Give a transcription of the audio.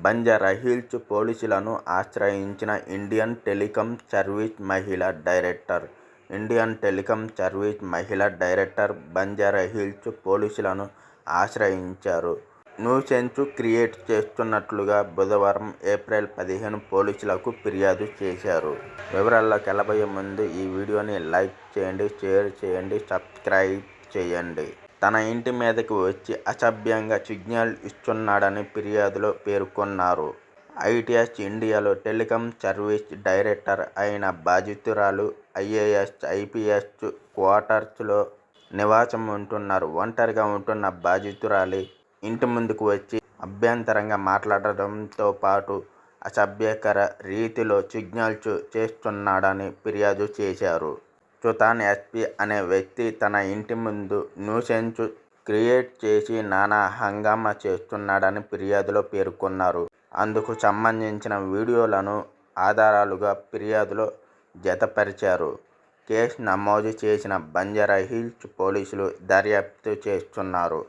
బంజారాహిల్స్ పోలీసులను ఆశ్రయించిన Indian telecom service మహిళా డైరెక్టర్. ఇండియన్ టెలికాం సర్వీస్ మహిళా డైరెక్టర్ బంజారాహిల్స్ పోలీసులను ఆశ్రయించారు. న్యూసెన్స్ క్రియేట్ చేస్తున్నట్లుగా బుధవారం ఏప్రిల్ 15 పోలీసులకు ఫిర్యాదు చేశారు. వివరాల్లోకి వెళ్లబోయే ముందు ఈ వీడియోని లైక్ చేయండి, షేర్ చేయండి, సబ్స్క్రైబ్ చేయండి. తన ఇంటి మీదకి వచ్చి అసభ్యంగా సిగ్నల్ ఇస్తున్నాడని ఫిర్యాదులో పేర్కొన్నారు. ఐటీఎస్ ఇండియాలో టెలికాం సర్వీస్ డైరెక్టర్ అయిన బాధితురాలు ఐఏఎస్, ఐపీఎస్ క్వార్టర్స్లో నివాసం ఉంటున్నారు. ఒంటరిగా ఉంటున్న బాధితురాలి ఇంటి ముందుకు వచ్చి అభ్యంతరంగా మాట్లాడడంతో పాటు అసభ్యకర రీతిలో సిగ్నల్స్ చేస్తున్నాడని ఫిర్యాదు చేశారు. సుతాన్ ఎస్పీ అనే వ్యక్తి తన ఇంటి ముందు న్యూసెన్స్ క్రియేట్ చేసి నానా హంగామా చేస్తున్నాడని ఫిర్యాదులో పేర్కొన్నారు. అందుకు సంబంధించిన వీడియోలను ఆధారాలుగా ఫిర్యాదులో జతపరిచారు. కేసు నమోదు చేసిన బంజారాహిల్స్ పోలీసులు దర్యాప్తు చేస్తున్నారు.